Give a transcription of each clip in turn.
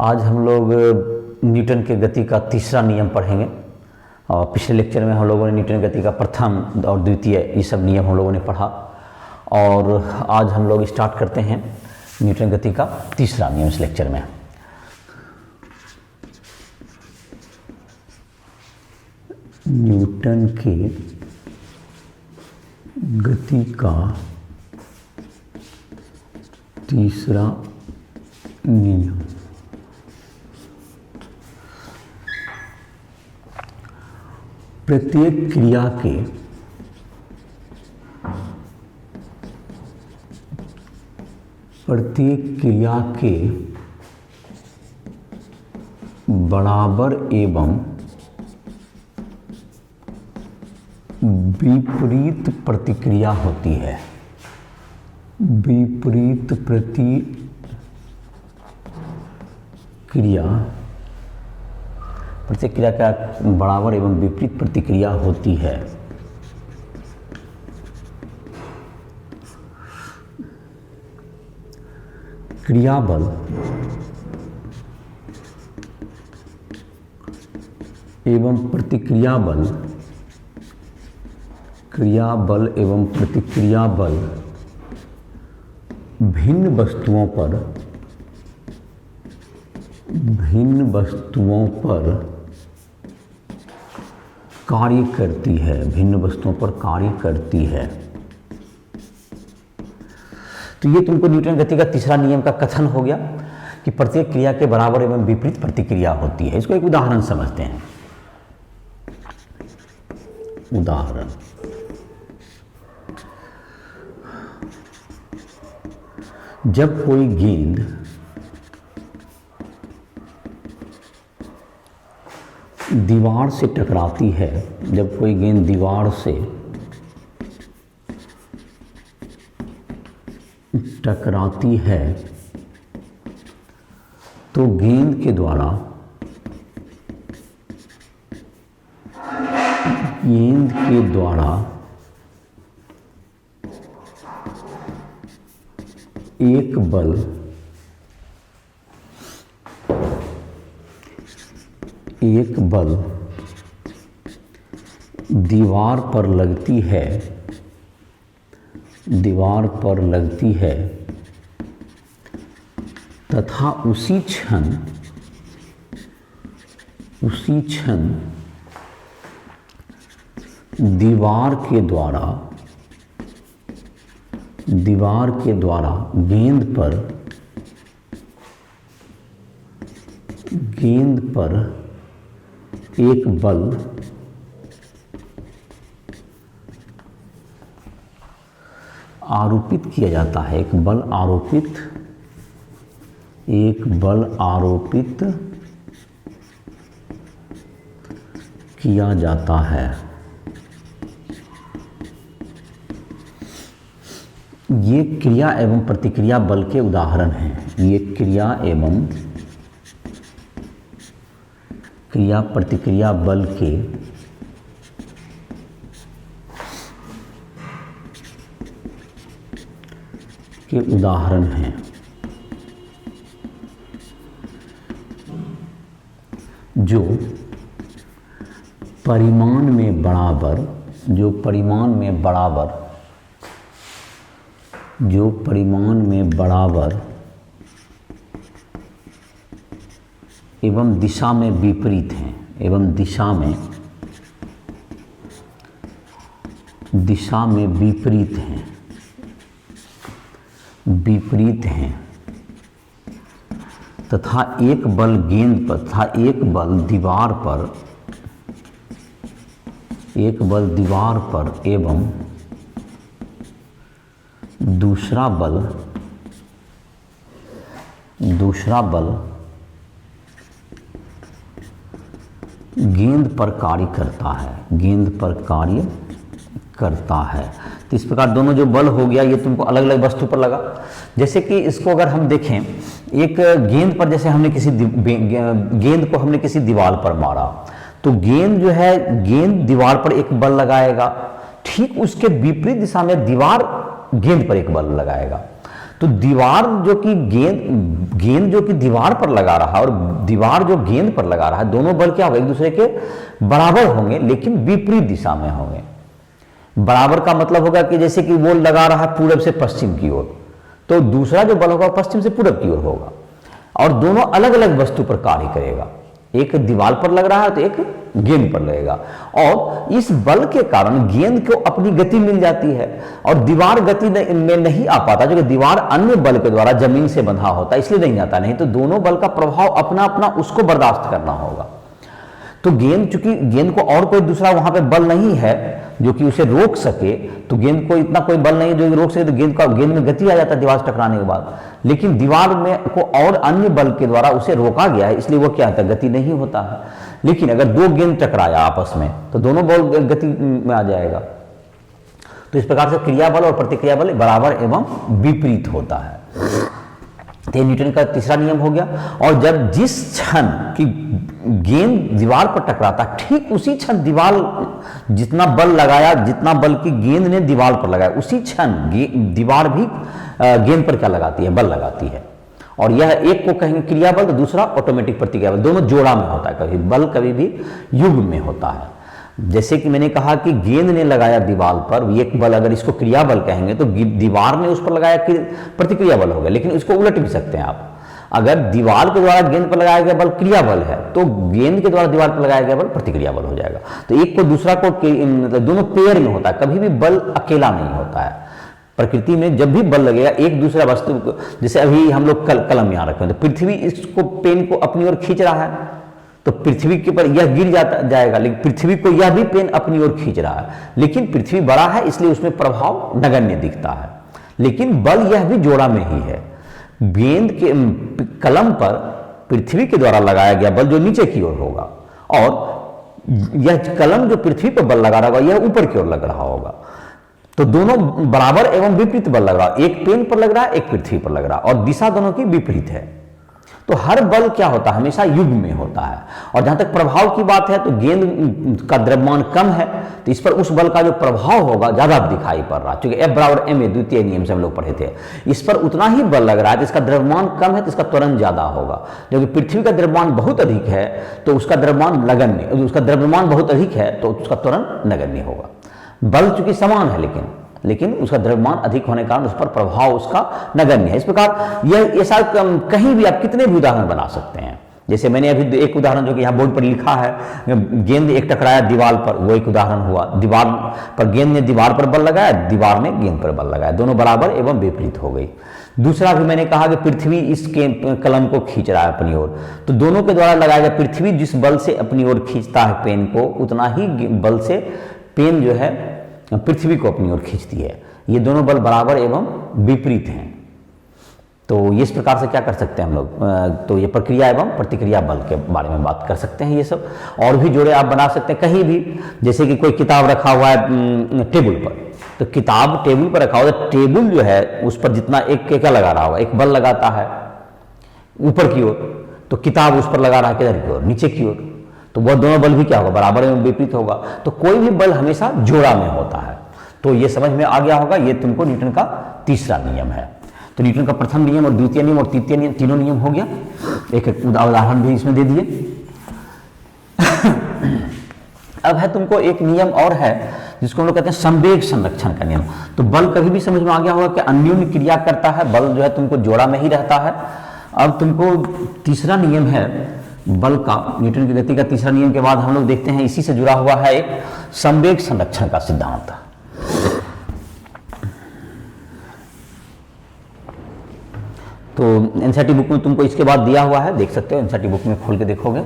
आज हम लोग न्यूटन के गति का तीसरा नियम पढ़ेंगे। और पिछले लेक्चर में हम लोगों ने न्यूटन गति का प्रथम और द्वितीय ये सब नियम हम लोगों ने पढ़ा। और आज हम लोग स्टार्ट करते हैं न्यूटन गति का तीसरा नियम इस लेक्चर में। न्यूटन के गति का तीसरा नियम। प्रत्येक क्रिया के बराबर एवं विपरीत प्रतिक्रिया होती है। विपरीत प्रतिक्रिया, प्रत्येक क्रिया का बराबर एवं विपरीत प्रतिक्रिया होती है। क्रिया बल एवं प्रतिक्रिया बल, क्रिया बल एवं प्रतिक्रिया बल भिन्न वस्तुओं पर कार्य करती है। भिन्न वस्तुओं पर कार्य करती है। तो ये तुमको न्यूटन गति का तीसरा नियम का कथन हो गया कि प्रत्येक क्रिया के बराबर एवं विपरीत प्रतिक्रिया होती है। इसको एक उदाहरण समझते हैं। उदाहरण, जब कोई गेंद दीवार से टकराती है, जब कोई गेंद दीवार से टकराती है तो गेंद के द्वारा एक बल दीवार पर लगती है तथा उसी क्षण दीवार के द्वारा गेंद पर एक बल आरोपित किया जाता है। एक बल आरोपित किया जाता है। ये क्रिया एवं प्रतिक्रिया बल के उदाहरण हैं। ये क्रिया प्रतिक्रिया बल के उदाहरण हैं। जो परिमाण में बराबर एवं दिशा में विपरीत हैं। विपरीत हैं तथा एक बल गेंद पर तथा एक बल दीवार पर एवं दूसरा बल गेंद पर कार्य करता है। तो इस प्रकार दोनों जो बल हो गया ये तुमको अलग अलग वस्तु पर लगा। जैसे कि इसको अगर हम देखें, एक गेंद पर जैसे हमने गेंद को हमने किसी दीवार पर मारा तो गेंद दीवार पर एक बल लगाएगा, ठीक उसके विपरीत दिशा में दीवार गेंद पर एक बल लगाएगा। तो दीवार जो कि गेंद जो कि दीवार पर लगा रहा और दीवार जो गेंद पर लगा रहा है, दोनों बल क्या होगा, एक दूसरे के बराबर होंगे लेकिन विपरीत दिशा में होंगे। बराबर का मतलब होगा कि जैसे कि वो लगा रहा है पूरब से पश्चिम की ओर, तो दूसरा जो बल होगा पश्चिम से पूरब की ओर होगा, और दोनों अलग अलग वस्तु पर कार्य करेगा। एक दीवार पर लग रहा है तो एक गेंद पर लगेगा, और इस बल के कारण गेंद को अपनी गति मिल जाती है और दीवार गति में नहीं आ पाता, जो कि दीवार अन्य बल के द्वारा जमीन से बंधा होता है, इसलिए नहीं जाता। नहीं तो दोनों बल का प्रभाव अपना अपना उसको बर्दाश्त करना होगा। तो गेंद, चूंकि गेंद को और कोई दूसरा वहां पे बल नहीं है जो कि उसे रोक सके, तो गेंद को इतना कोई बल नहीं है जो कि रोक सके, तो गेंद में गति आ जाता है दीवार से टकराने के बाद। लेकिन दीवार में को और अन्य बल के द्वारा उसे रोका गया है, इसलिए वो क्या होता है, गति नहीं होता है। लेकिन अगर दो गेंद टकराया आपस में तो दोनों बल गति में आ जाएगा। तो इस प्रकार से क्रिया बल और प्रतिक्रिया बल बराबर एवं विपरीत होता है। तो ये न्यूटन का तीसरा नियम हो गया। और जब जिस क्षण की गेंद दीवार पर टकराता, ठीक उसी क्षण दीवार जितना बल लगाया, जितना बल की गेंद ने दीवार पर लगाया, उसी क्षण दीवार भी गेंद पर क्या लगाती है, बल लगाती है। और यह एक को कहेंगे क्रिया बल, तो दूसरा ऑटोमेटिक प्रतिक्रिया बल। दोनों जोड़ा में होता है, कभी बल कभी भी युग में होता है। जैसे कि मैंने कहा कि गेंद ने लगाया दीवार पर एक बल, अगर इसको क्रिया बल कहेंगे तो दीवार ने उस पर लगाया प्रतिक्रिया बल हो गया। लेकिन इसको उलट भी सकते हैं आप, अगर दीवार के द्वारा गेंद पर लगाया गया बल क्रिया बल है तो गेंद के द्वारा दीवार पर लगाया गया बल प्रतिक्रिया बल हो जाएगा। तो एक को दूसरा को मतलब दोनों पेयर में होता है, कभी भी बल अकेला नहीं होता है। प्रकृति में जब भी बल लगेगा एक दूसरा वस्तु को, जैसे अभी हम लोग कलम यहाँ रखे हैं तो पृथ्वी इसको पेन को अपनी ओर खींच रहा है, तो पृथ्वी के ऊपर यह गिर जाएगा, लेकिन पृथ्वी को यह भी पेन अपनी ओर खींच रहा है। लेकिन पृथ्वी बड़ा है इसलिए उसमें प्रभाव नगण्य दिखता है, लेकिन बल यह भी जोड़ा में ही है। गेंद के कलम पर पृथ्वी के द्वारा लगाया गया बल जो नीचे की ओर होगा, और यह कलम जो पृथ्वी पर बल लगा रहा होगा यह ऊपर की ओर लग रहा होगा। तो दोनों बराबर एवं विपरीत बल लग रहा है, एक पेन पर लग रहा है, एक पृथ्वी पर लग रहा है, और दिशा दोनों की विपरीत है। तो हर बल क्या होता है, हमेशा युग में होता है। और जहां तक प्रभाव की बात है तो गेंद का द्रव्यमान कम है तो इस पर उस बल का जो प्रभाव होगा ज्यादा दिखाई पड़ रहा है, क्योंकि F बराबर ma द्वितीय नियम से हम लोग पढ़े थे। इस पर उतना ही बल लग रहा है तो इसका द्रव्यमान कम है तो इसका त्वरण ज्यादा होगा। जबकि पृथ्वी का द्रव्यमान बहुत अधिक है तो उसका द्रव्यमान नगण्य, उसका द्रव्यमान बहुत अधिक है तो उसका त्वरण नगण्य होगा। बल चूंकि समान है लेकिन उसका द्रव्यमान अधिक होने के कारण उस पर प्रभाव उसका नगण्य है। इस प्रकार यह ऐसा कहीं भी आप कितने भी उदाहरण बना सकते हैं। जैसे मैंने अभी एक उदाहरण जो कि यहाँ बोर्ड पर लिखा है, गेंद एक टकराया दीवार पर, वो एक उदाहरण हुआ। दीवार पर गेंद ने दीवार पर बल लगाया, दीवार ने गेंद पर बल लगाया, दोनों बराबर एवं विपरीत हो गई। दूसरा भी मैंने कहा कि पृथ्वी इस कलम को खींच रहा है अपनी ओर, तो दोनों के द्वारा लगाया गया, पृथ्वी जिस बल से अपनी ओर खींचता है पेन को, उतना ही बल से पेन जो है पृथ्वी को अपनी ओर खींचती है। ये दोनों बल बराबर एवं विपरीत हैं। तो इस प्रकार से क्या कर सकते हैं हम लोग, तो ये प्रक्रिया एवं प्रतिक्रिया बल के बारे में बात कर सकते हैं। ये सब और भी जोड़े आप बना सकते हैं कहीं भी। जैसे कि कोई किताब रखा हुआ है टेबल पर, तो किताब टेबल पर रखा हुआ है, टेबल जो है उस पर जितना एक क्या लगा रहा होगा, एक बल लगाता है ऊपर की ओर, तो किताब उस पर लगा रहा है किधर की ओर, नीचे की ओर, तो वह दोनों बल भी क्या होगा, बराबर एवं विपरीत होगा। तो कोई भी बल हमेशा जोड़ा में होता है। तो ये समझ में आ गया होगा, ये तुमको न्यूटन का तीसरा नियम है। तो न्यूटन का प्रथम नियम और द्वितीय नियम और तृतीय नियम, तीनों नियम हो गया। एक उदाहरण भी इसमें दे दिए। अब है तुमको एक नियम और है जिसको हम लोग कहते हैं संवेग संरक्षण का नियम। तो बल कभी भी समझ में आ गया होगा कि अन्योन्य क्रिया करता है, बल जो है तुमको जोड़ा में ही रहता है। अब तुमको तीसरा नियम है बल का, न्यूटन की गति का तीसरा नियम के बाद हम लोग देखते हैं इसी से जुड़ा हुआ है एक संवेग संरक्षण का सिद्धांत। तो एनसीईआरटी बुक में तुमको इसके बाद दिया हुआ है, देख सकते हो, एनसीईआरटी बुक में खोल के देखोगे।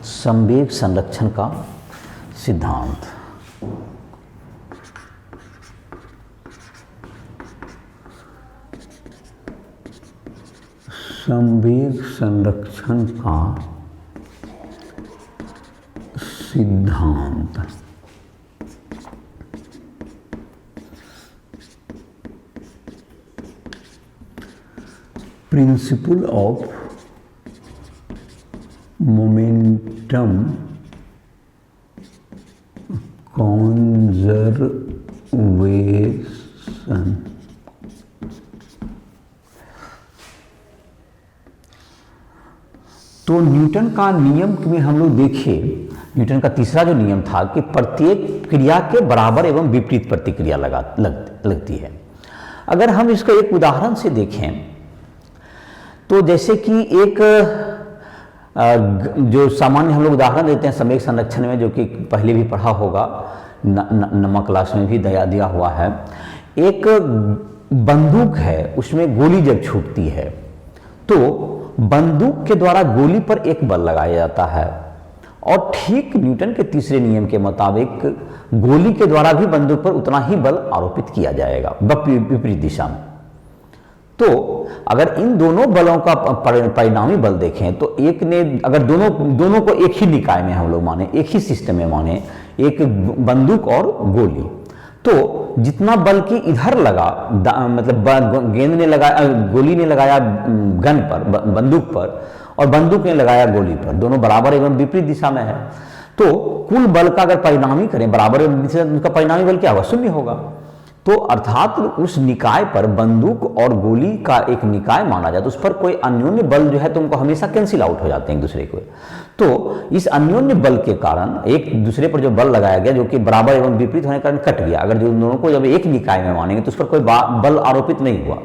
संवेग संरक्षण का सिद्धांत। संवेग संरक्षण का सिद्धांत। Principle of momentum conservation. तो न्यूटन का नियम में हम लोग देखें, न्यूटन का तीसरा जो नियम था कि प्रत्येक क्रिया के बराबर एवं विपरीत प्रतिक्रिया लगती है। अगर हम इसको एक उदाहरण से देखें तो जैसे कि एक जो सामान्य हम लोग उदाहरण देते हैं संवेग संरक्षण में, जो कि पहले भी पढ़ा होगा, नमक क्लास में भी दिया हुआ है। एक बंदूक है, उसमें गोली जब छूटती है तो बंदूक के द्वारा गोली पर एक बल लगाया जाता है, और ठीक न्यूटन के तीसरे नियम के मुताबिक गोली के द्वारा भी बंदूक पर उतना ही बल आरोपित किया जाएगा विपरीत दिशा में। तो अगर इन दोनों बलों का परिणामी बल देखें तो एक ने, अगर दोनों को एक ही निकाय में हम लोग माने, एक ही सिस्टम में माने, एक बंदूक और गोली, तो जितना बल की इधर लगा, मतलब गेंद ने लगाया, गोली ने लगाया गन पर, बंदूक पर, और बंदूक ने लगाया गोली पर, दोनों बराबर एवं विपरीत दिशा में है, तो कुल बल का अगर परिणामी करें बराबर एवं विपरीत, उनका परिणामी बल क्या होगा? शून्य होगा। तो अर्थात उस निकाय पर, बंदूक और गोली का एक निकाय माना जाए तो उस पर कोई अन्योन्य बल जो है तो उनको हमेशा कैंसिल आउट हो जाते हैं एक दूसरे को। तो इस अन्योन्य बल के कारण एक दूसरे पर जो बल लगाया गया, जो कि बराबर एवं विपरीत होने के कारण कट गया। अगर जो दोनों को जब एक निकाय में मानेंगे तो उस पर कोई बल आरोपित नहीं हुआ।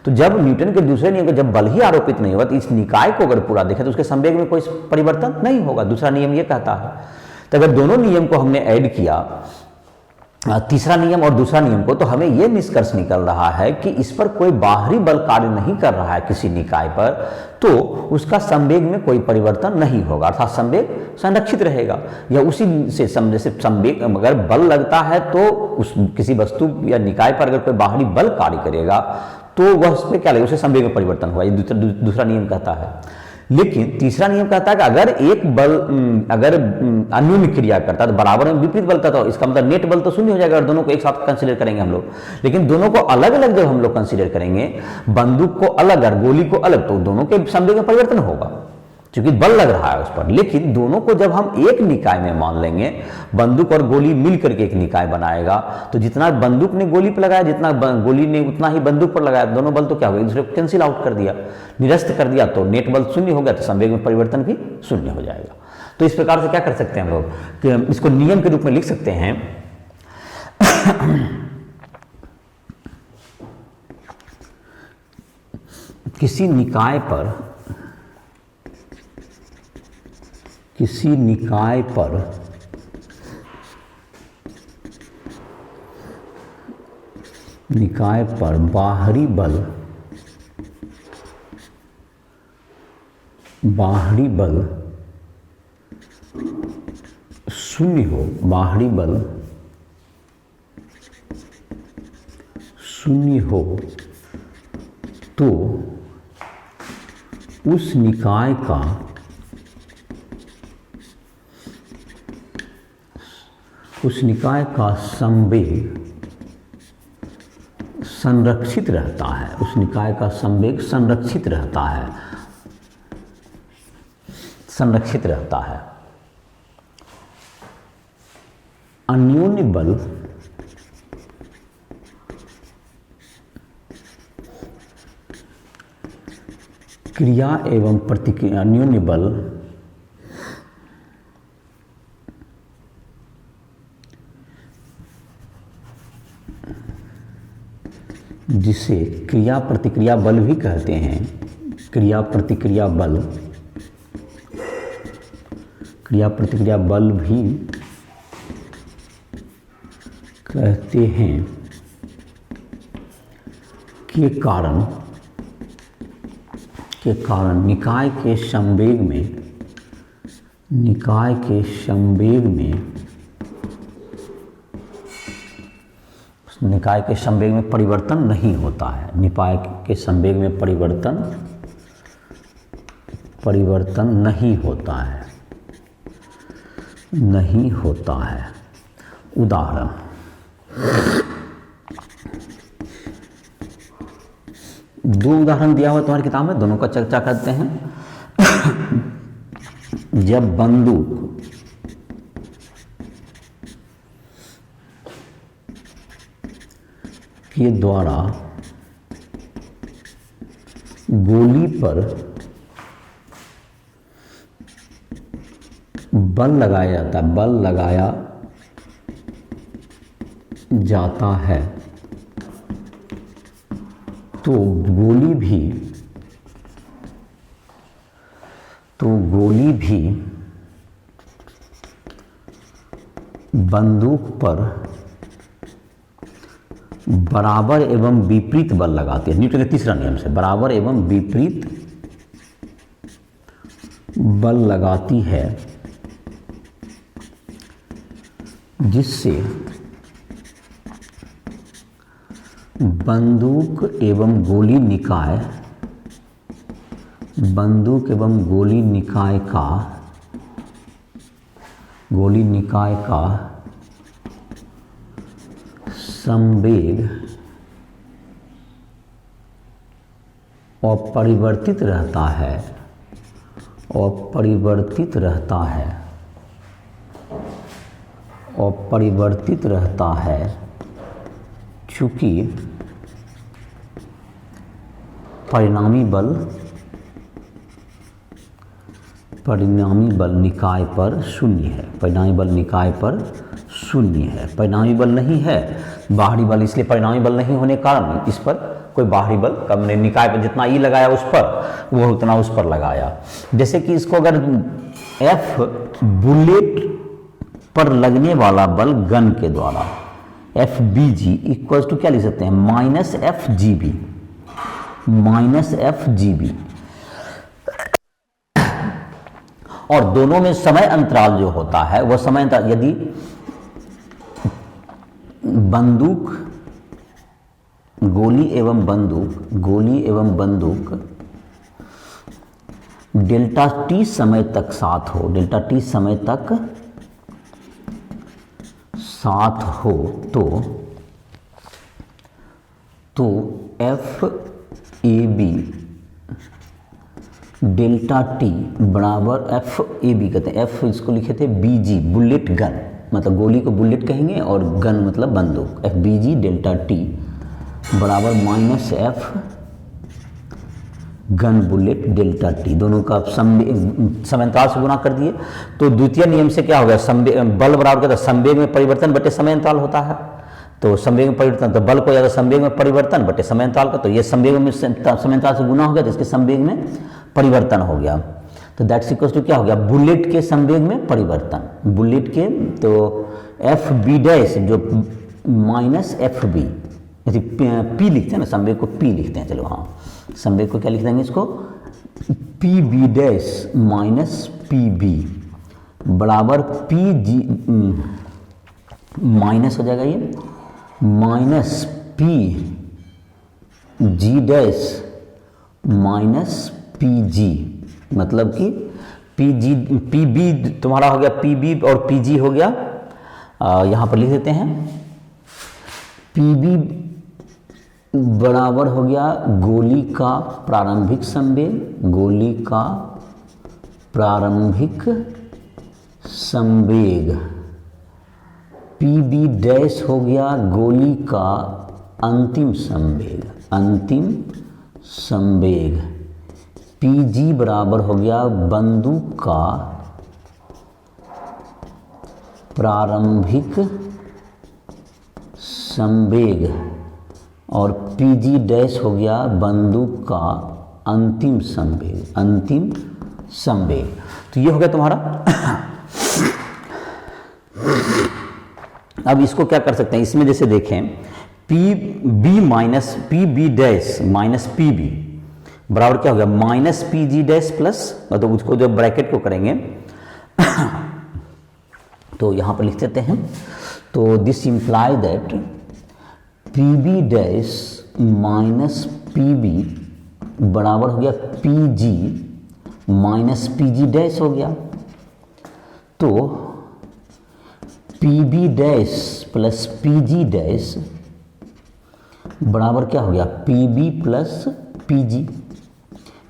तो जब न्यूटन के दूसरे नियम को जब बल ही आरोपित नहीं हुआ, तो इस निकाय को अगर पूरा देखें तो उसके संवेग में कोई परिवर्तन नहीं होगा। दूसरा नियम ये कहता है। तो अगर दोनों नियम को हमने ऐड किया, तीसरा नियम और दूसरा नियम को, तो हमें यह निष्कर्ष निकल रहा है कि इस पर कोई बाहरी बल कार्य नहीं कर रहा है किसी निकाय पर, तो उसका संवेग में कोई परिवर्तन नहीं होगा, अर्थात संवेग संरक्षित रहेगा। या उसी से जैसे संवेग अगर बल लगता है तो उस किसी वस्तु या निकाय पर अगर कोई बाहरी बल कार्य करेगा तो वह उस पर क्या लगेगा? उसे संवेग में परिवर्तन होगा। ये दूसरा नियम कहता है। लेकिन तीसरा नियम कहता है कि अगर एक बल अगर अन्योन्य क्रिया करता है तो बराबर में विपरीत बल करता है, इसका मतलब नेट बल तो शून्य हो जाएगा। और दोनों को एक साथ कंसीडर करेंगे हम लोग, लेकिन दोनों को अलग अलग जब हम लोग कंसीडर करेंगे, बंदूक को अलग और गोली को अलग, तो दोनों के संवेग में परिवर्तन होगा क्योंकि बल लग रहा है उस पर। लेकिन दोनों को जब हम एक निकाय में मान लेंगे, बंदूक और गोली मिलकर के एक निकाय बनाएगा, तो जितना बंदूक ने गोली पर लगाया, जितना गोली ने उतना ही बंदूक पर लगाया, दोनों बल तो क्या हो गया? दूसरे को कैंसिल आउट कर दिया, निरस्त कर दिया, तो नेट बल शून्य हो गया, तो संवेग में परिवर्तन भी शून्य हो जाएगा। तो इस प्रकार से क्या कर सकते हैं हम लोग कि इसको नियम के रूप में लिख सकते हैं किसी निकाय पर बाहरी बल शून्य हो, बाहरी बल शून्य हो, तो उस निकाय का संवेग संरक्षित रहता है। उस निकाय का संवेग संरक्षित रहता है। अन्योन्य बल क्रिया एवं प्रतिक्रिया, अन्योन्य बल जिसे क्रिया प्रतिक्रिया बल भी कहते हैं, क्रिया प्रतिक्रिया बल भी कहते हैं, के कारण निकाय के संवेग में परिवर्तन नहीं होता है। निकाय के संवेग में परिवर्तन नहीं होता है। उदाहरण, दो उदाहरण दिया हुआ तुम्हारी किताब में, दोनों का चर्चा करते हैं। जब बंदूक के द्वारा गोली पर बल लगाया जाता है तो गोली भी बंदूक पर बराबर एवं विपरीत बल लगाती है। न्यूटन के तीसरा नियम से बराबर एवं विपरीत बल लगाती है, जिससे बंदूक एवं गोली निकाय का संवेग अपरिवर्तित रहता है चूंकि परिणामी बल निकाय पर शून्य है। परिणामी बल नहीं है, बाहरी बल, इसलिए परिणामी बल नहीं होने के कारण इस पर कोई बाहरी बल कम नहीं, निकाय पर जितना ई लगाया उस पर वो उतना उस पर लगाया। जैसे कि इसको अगर एफ बुलेट पर लगने वाला बल गन के द्वारा F B G equal to क्या लिख सकते हैं, माइनस एफ जी बी, और दोनों में समय अंतराल जो होता है वह समय अंतराल, यदि बंदूक गोली एवं बंदूक डेल्टा टी समय तक साथ हो तो F A B delta T बराबर एफ ए बी कहते हैं, एफ इसको लिखे थे बी जी बुलेट गन, मतलब गोली को बुलेट कहेंगे और गन मतलब बंदूक, एफ बी जी डेल्टा टी बराबर minus F gun bullet delta T, दोनों का समयांतराल से गुना कर दिए। तो द्वितीय नियम से क्या हो गया, बल बराबर क्या था, संवेग में परिवर्तन बटे समयांतराल होता है, तो संवेग में परिवर्तन, तो बल को या तो संवेग में परिवर्तन बटे समयांतराल का, तो ये संवेग में समयांतराल से गुना हो गया तो इसके संवेग में परिवर्तन हो गया, तो दैट्स इक्वल टू क्या हो गया, बुलेट के संवेग में परिवर्तन, बुलेट के तो एफ बी डैश जो माइनस एफ बी, पी लिखते हैं ना, संवेग को पी लिखते हैं, चलो हाँ संवेग को क्या लिख देंगे इसको P B dash minus P B बराबर पी जी माइनस हो जाएगा ये minus P G dash minus P G, मतलब कि पी जी पी बी तुम्हारा हो गया पी बी और पी जी हो गया, यहाँ पर लिख देते हैं पी बी बराबर हो गया गोली का प्रारंभिक संवेग, पी बी डैश हो गया गोली का अंतिम संवेग, पी जी बराबर हो गया बंदूक का प्रारंभिक संवेग और पी जी डैश हो गया बंदूक का अंतिम संवेग। तो ये हो गया तुम्हारा। अब इसको क्या कर सकते हैं, इसमें जैसे देखें P B minus P B dash minus P B बराबर क्या हो गया minus P G dash plus, मतलब उसको जब ब्रैकेट को करेंगे तो यहाँ पर लिख देते हैं, तो this imply that P B dash minus P B बराबर हो गया P G minus P G dash हो गया, तो P B dash plus P G dash बराबर क्या हो गया पी बी प्लस PG।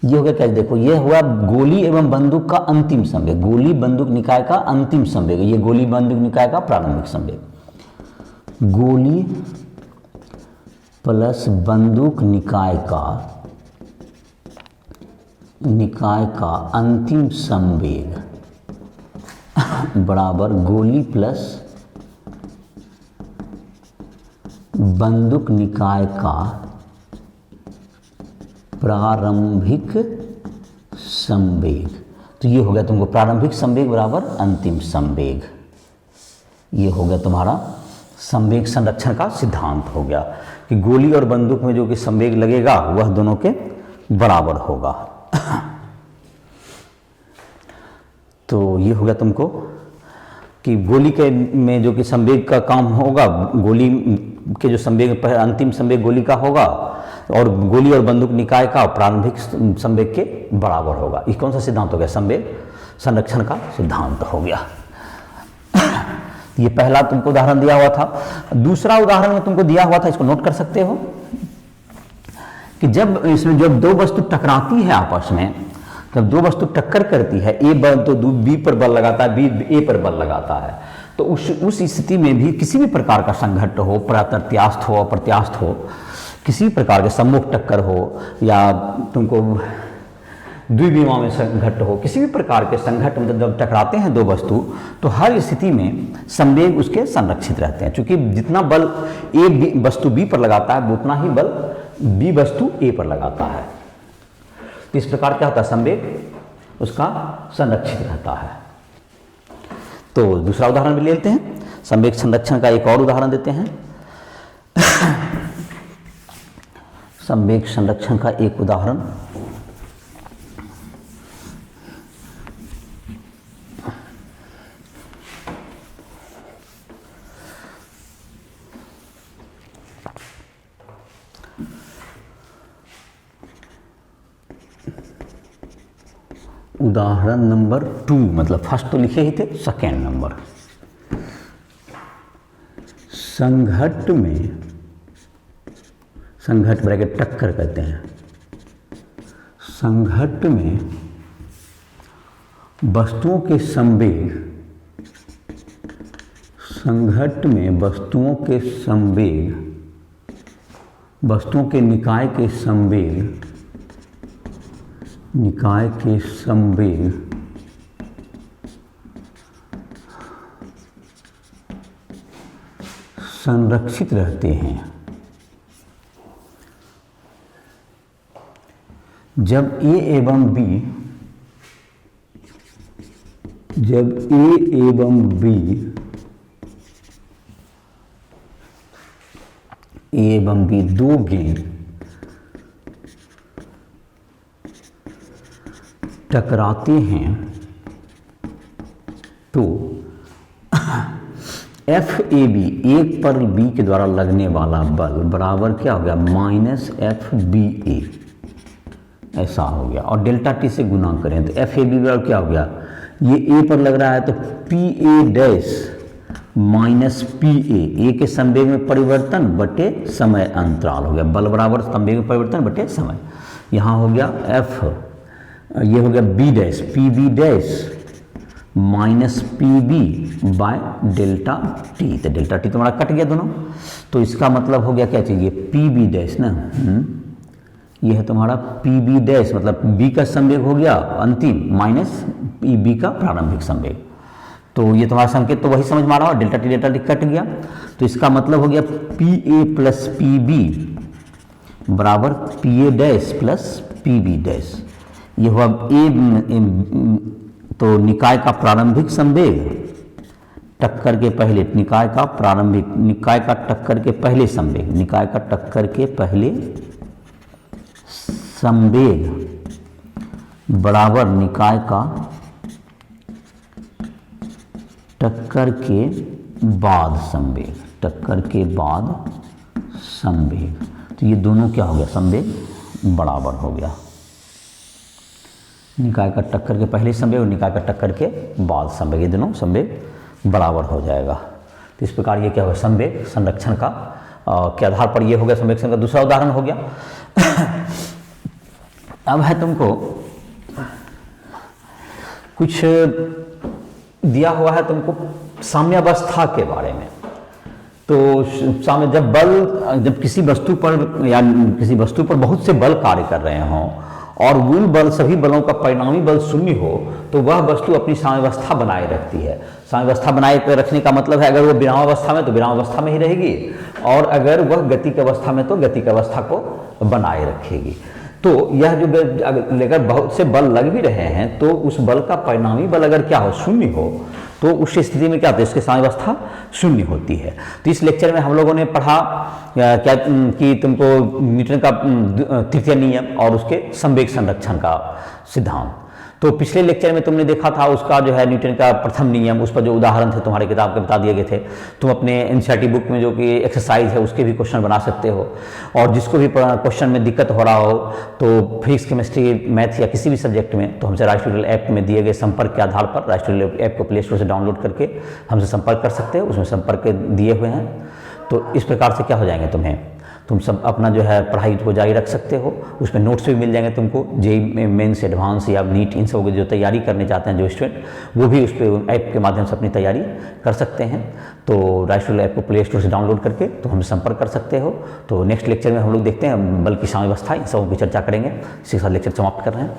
ये हो गया क्या, देखो ये हुआ गोली एवं बंदूक का अंतिम संवेग, गोली बंदूक निकाय का अंतिम संवेग, ये गोली बंदूक निकाय का प्रारंभिक संवेग। गोली प्लस बंदूक निकाय का अंतिम संवेग बराबर गोली प्लस बंदूक निकाय का प्रारंभिक संवेग। तो ये हो गया तुमको प्रारंभिक संवेग बराबर अंतिम संवेग। ये हो गया तुम्हारा संवेग संरक्षण का सिद्धांत हो गया कि गोली और बंदूक में जो कि संवेग लगेगा वह दोनों के बराबर होगा। तो ये हो गया तुमको कि गोली के में जो कि संवेग का काम होगा, गोली के जो संवेग अंतिम संवेग गोली का होगा और गोली और बंदूक निकाय का प्रारंभिक संवेग के बराबर होगा। ये कौन सा सिद्धांत हो गया, संवेग संरक्षण का सिद्धांत हो गया। ये पहला तुमको उदाहरण दिया हुआ था। दूसरा उदाहरण में तुमको दिया हुआ था, इसको नोट कर सकते हो कि जब इसमें जब दो वस्तु टकराती है आपस में, जब दो वस्तु टक्कर करती है, ए बल तो बी पर बल लगाता है, बी ए पर बल लगाता है, तो उस स्थिति में भी किसी भी प्रकार का संघट्ट हो, प्रत्यास्थ हो, अप्रत्यास्थ हो, किसी भी प्रकार के सम्मुख टक्कर हो या तुमको द्विविमा में संघट्ट हो, किसी भी प्रकार के संघट्ट मतलब जब टकराते हैं दो वस्तु, तो हर स्थिति में संवेग उसके संरक्षित रहते हैं। क्योंकि जितना बल ए वस्तु बी पर लगाता है उतना ही बल बी वस्तु ए पर लगाता है। तो इस प्रकार क्या होता है, संवेग उसका संरक्षित रहता है। तो दूसरा उदाहरण भी ले लेते हैं, संवेग संरक्षण का एक और उदाहरण देते हैं। संवेग संरक्षण का एक उदाहरण, उदाहरण नंबर 2, मतलब फर्स्ट तो लिखे ही थे, सेकेंड नंबर। संघट्ट ब्रैकेट टक्कर कहते हैं, संघट्ट में वस्तुओं के संवेग, संघट्ट में वस्तुओं के संवेग, वस्तुओं के निकाय के संवेग, निकाय के संवेग संरक्षित रहते हैं जब ए एवं बी, जब ए एवं बी, ए एवं बी दो गेंद टकराते हैं तो एफ ए बी, एक पर बी के द्वारा लगने वाला बल बराबर क्या हो गया, माइनस एफ बी ए, ऐसा हो गया। और डेल्टा टी से गुना करें तो एफ ए बी बराबर क्या हो गया, ये ए पर लग रहा है तो P A dash minus P A के संवेग में परिवर्तन बटे समय अंतराल हो गया, बल बराबर संवेग में परिवर्तन बटे समय। यहाँ हो गया एफ, ये हो गया B dash, P B dash minus P B by delta T, तो डेल्टा टी तुम्हारा कट गया दोनों। तो इसका मतलब हो गया क्या चाहिए, पी बी डैश ना, ये है तुम्हारा पी बी डैश, मतलब बी का संवेग हो गया अंतिम माइनस पी बी का प्रारंभिक संवेग। तो ये तुम्हारा संकेत तो वही समझ में आ रहा हो, डेल्टा टी कट गया। तो इसका मतलब हो गया P A plus P B बराबर P A dash plus P B dash. ये हुआ ए, तो निकाय का प्रारंभिक संवेग टक्कर के पहले, निकाय का प्रारंभिक, निकाय का टक्कर के पहले संवेग, निकाय का टक्कर के पहले संवेग बराबर निकाय का टक्कर के बाद संवेग, टक्कर के बाद संवेग। तो ये दोनों क्या हो गया, संवेग बराबर हो गया, निकाय का टक्कर के पहले संवेग और निकाय का टक्कर के बाद संवेग, ये दोनों संवेग बराबर हो जाएगा। तो इस प्रकार ये क्या होगा, संवेग संरक्षण का के आधार पर ये हो गया संवेग संरक्षण का दूसरा उदाहरण हो गया। अब है तुमको कुछ दिया हुआ है तुमको साम्यावस्था के बारे में। तो जब किसी वस्तु पर या किसी वस्तु पर बहुत से बल कार्य कर रहे हों और मूल बल सभी बलों का परिणामी बल शून्य हो, तो वह वस्तु अपनी साम्यावस्था बनाए रखती है। साम्यावस्था बनाए रखने का मतलब है, अगर वो विरामावस्था में तो विरामावस्था में ही रहेगी, और अगर वह गति की अवस्था में तो गति की अवस्था को बनाए रखेगी। तो यह जो अगर बहुत से बल लग भी रहे हैं तो उस बल का परिणामी बल अगर क्या हो, शून्य हो, तो उस स्थिति में क्या होता है, इसकी साम्यावस्था शून्य होती है। तो इस लेक्चर में हम लोगों ने पढ़ा क्या कि तुमको न्यूटन का तृतीय नियम और उसके संवेग संरक्षण का सिद्धांत। तो पिछले लेक्चर में तुमने देखा था उसका जो है न्यूटन का प्रथम नियम, उस पर जो उदाहरण थे तुम्हारे किताब के बता दिए गए थे। तुम अपने एनसीईआरटी बुक में जो कि एक्सरसाइज है उसके भी क्वेश्चन बना सकते हो, और जिसको भी क्वेश्चन में दिक्कत हो रहा हो तो फिजिक्स, केमिस्ट्री, मैथ या किसी भी सब्जेक्ट में, तो हमसे राइस ट्यूटोरियल ऐप में दिए गए संपर्क के आधार पर राइस ट्यूटोरियल ऐप को प्ले स्टोर से डाउनलोड करके हमसे संपर्क कर सकते हो। उसमें संपर्क दिए हुए हैं। तो इस प्रकार से क्या हो जाएंगे, तुम सब अपना जो है पढ़ाई को जारी रख सकते हो। उसमें नोट्स भी मिल जाएंगे तुमको, जेईई मेंस, एडवांस या नीट, इन सब जो तैयारी करने चाहते हैं जो स्टूडेंट, वो भी उस पर ऐप के माध्यम से अपनी तैयारी कर सकते हैं। तो राइस ट्यूटोरियल ऐप को प्ले स्टोर से डाउनलोड करके तो हमसे संपर्क कर सकते हो। तो नेक्स्ट लेक्चर में हम लोग देखते हैं बल की साम्यावस्था, इन सबों की चर्चा करेंगे। इसी के साथ लेक्चर समाप्त कर रहे हैं।